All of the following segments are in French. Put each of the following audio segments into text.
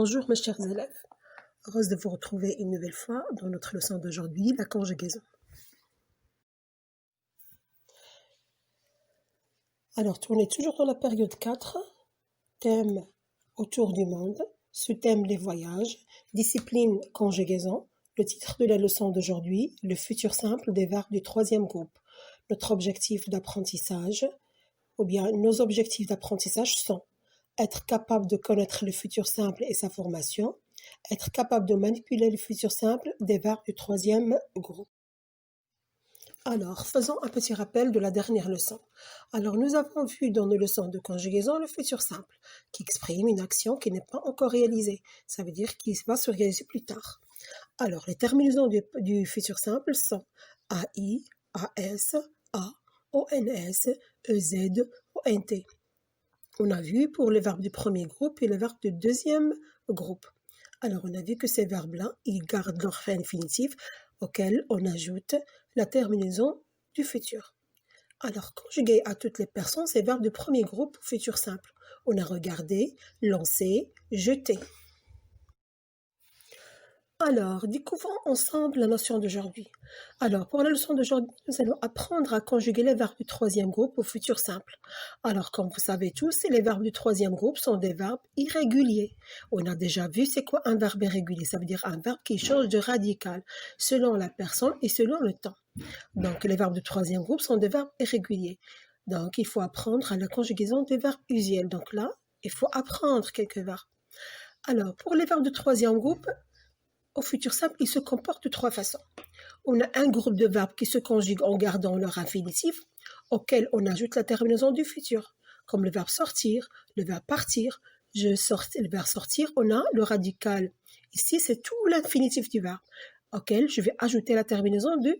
Bonjour mes chers élèves, heureuse de vous retrouver une nouvelle fois dans notre leçon d'aujourd'hui, la conjugaison. Alors, on est toujours dans la période 4, thème autour du monde, sous-thème les voyages, discipline conjugaison, le titre de la leçon d'aujourd'hui, le futur simple des verbes du troisième groupe. Notre objectif d'apprentissage, ou bien nos objectifs d'apprentissage sont être capable de connaître le futur simple et sa formation, être capable de manipuler le futur simple des verbes du troisième groupe. Alors, faisons un petit rappel de la dernière leçon. Alors, nous avons vu dans nos leçons de conjugaison le futur simple, qui exprime une action qui n'est pas encore réalisée. Ça veut dire qu'il va se réaliser plus tard. Alors, les terminaisons du futur simple sont AI, AS, A, ONS, EZ, ONT. On a vu pour les verbes du premier groupe et les verbes du deuxième groupe. Alors, on a vu que ces verbes-là, ils gardent leur fin infinitive auquel on ajoute la terminaison du futur. Alors, conjuguer à toutes les personnes, ces verbes du premier groupe futur simple. On a regardé, lancé, jeté. Alors, découvrons ensemble la notion d'aujourd'hui. Alors, pour la leçon d'aujourd'hui, nous allons apprendre à conjuguer les verbes du troisième groupe au futur simple. Alors, comme vous savez tous, les verbes du troisième groupe sont des verbes irréguliers. On a déjà vu c'est quoi un verbe irrégulier. Ça veut dire un verbe qui change de radical selon la personne et selon le temps. Donc, les verbes du troisième groupe sont des verbes irréguliers. Donc, il faut apprendre à la conjugaison des verbes usuels. Donc là, il faut apprendre quelques verbes. Alors, pour les verbes du troisième groupe, au futur simple, ils se comportent de trois façons. On a un groupe de verbes qui se conjuguent en gardant leur infinitif, auquel on ajoute la terminaison du futur, comme le verbe sortir, le verbe partir, le verbe sortir, on a le radical. Ici, c'est tout l'infinitif du verbe, auquel je vais ajouter la terminaison du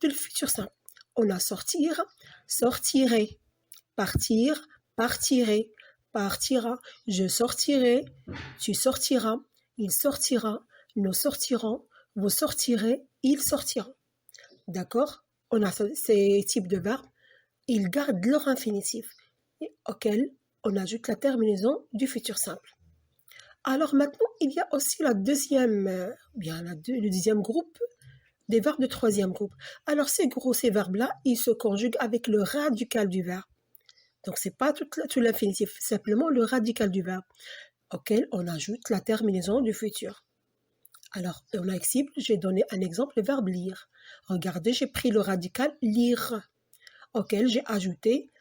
futur simple. On a sortir, sortirai, partir, partirai, partira, je sortirai, tu sortiras, il sortira, nous sortirons, vous sortirez, ils sortiront. D'accord? On a ces types de verbes. Ils gardent leur infinitif, auquel on ajoute la terminaison du futur simple. Alors maintenant, il y a aussi le deuxième groupe des verbes de troisième groupe. Alors ces verbes-là, ils se conjuguent avec le radical du verbe. Donc c'est pas tout l'infinitif, simplement le radical du verbe, auquel on ajoute la terminaison du futur. Alors, on a exemple, j'ai donné un exemple, le verbe lire. Regardez, j'ai pris le radical lire, auquel j'ai ajouté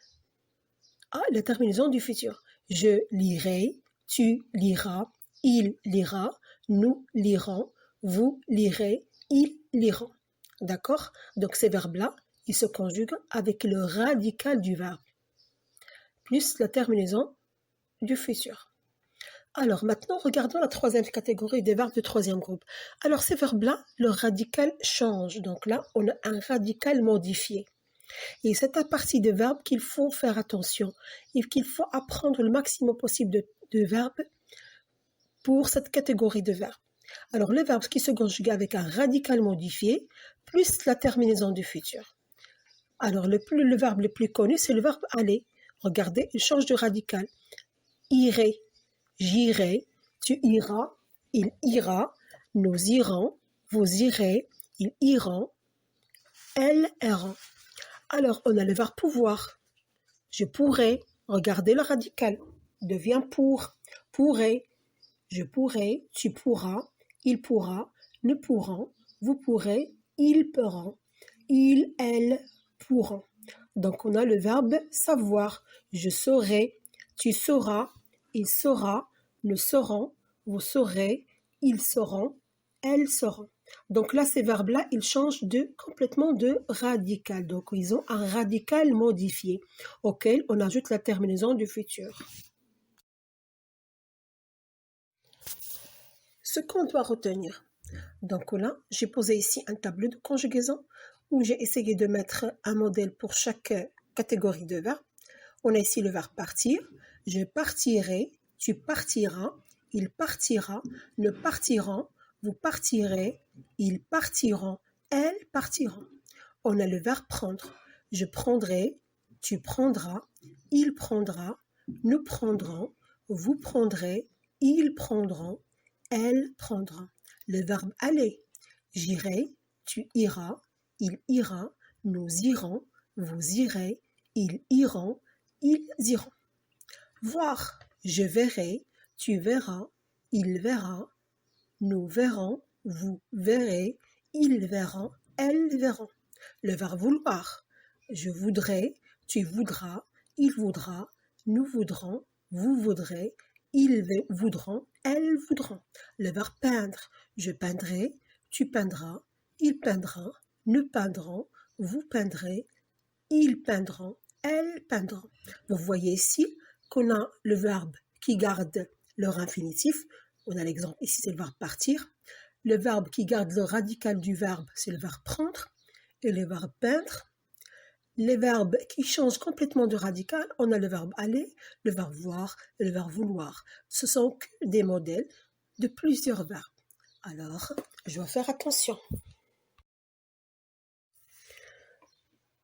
la terminaison du futur. Je lirai, tu liras, il lira, nous lirons, vous lirez, ils liront. D'accord? Donc, ces verbes-là, ils se conjuguent avec le radical du verbe, plus la terminaison du futur. Alors maintenant, regardons la troisième catégorie des verbes du troisième groupe. Alors ces verbes-là, leur radical change. Donc là, on a un radical modifié. Et c'est à partir des verbes qu'il faut faire attention et qu'il faut apprendre le maximum possible de verbes pour cette catégorie de verbes. Alors les verbes qui se conjuguent avec un radical modifié, plus la terminaison du futur. Alors le verbe le plus connu, c'est le verbe aller. Regardez, il change de radical. Irai. J'irai, tu iras, il ira, nous irons, vous irez, ils iront, elles iront. Alors, on a le verbe pouvoir. Je pourrais, regardez le radical, devient pourrais, je pourrai, tu pourras, il pourra, nous pourrons, vous pourrez, ils pourront, ils, elles pourront. Donc, on a le verbe savoir. Je saurai, tu sauras, il saura, nous saurons, vous saurez, ils sauront, elles sauront. Donc là, ces verbes-là, ils changent complètement de radical. Donc, ils ont un radical modifié auquel on ajoute la terminaison du futur. Ce qu'on doit retenir. Donc là, j'ai posé ici un tableau de conjugaison où j'ai essayé de mettre un modèle pour chaque catégorie de verbes. On a ici le verbe partir. Je partirai, tu partiras, il partira, nous partirons, vous partirez, ils partiront, elles partiront. On a le verbe prendre. Je prendrai, tu prendras, il prendra, nous prendrons, vous prendrez, ils prendront, elle prendra. Le verbe aller, j'irai, tu iras, il ira, nous irons, vous irez, ils iront, ils iront. Voir, je verrai, tu verras, il verra, nous verrons, vous verrez, ils verront, elles verront. Le verbe vouloir, je voudrais, tu voudras, il voudra, nous voudrons, vous voudrez, ils voudront, elles voudront. Le verbe peindre, je peindrai, tu peindras, il peindra, nous peindrons, vous peindrez, ils peindront, elles peindront. Vous voyez ici qu'on a le verbe qui garde leur infinitif. On a l'exemple ici, c'est le verbe partir. Le verbe qui garde le radical du verbe, c'est le verbe prendre. Et le verbe peindre. Les verbes qui changent complètement de radical, on a le verbe aller, le verbe voir et le verbe vouloir. Ce sont que des modèles de plusieurs verbes. Alors, je dois faire attention.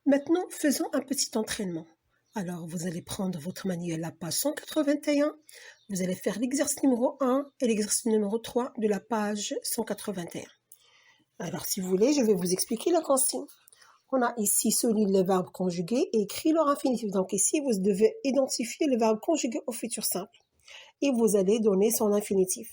Maintenant, faisons un petit entraînement. Alors, vous allez prendre votre manuel, la page 181. Vous allez faire l'exercice numéro 1 et l'exercice numéro 3 de la page 181. Alors, si vous voulez, je vais vous expliquer la consigne. On a ici souligné les verbes conjugués et écrit leur infinitif. Donc ici, vous devez identifier le verbe conjugué au futur simple. Et vous allez donner son infinitif.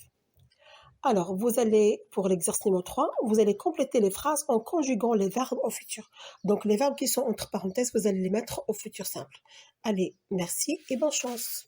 Alors, vous allez, pour l'exercice numéro 3, vous allez compléter les phrases en conjuguant les verbes au futur. Donc, les verbes qui sont entre parenthèses, vous allez les mettre au futur simple. Allez, merci et bonne chance.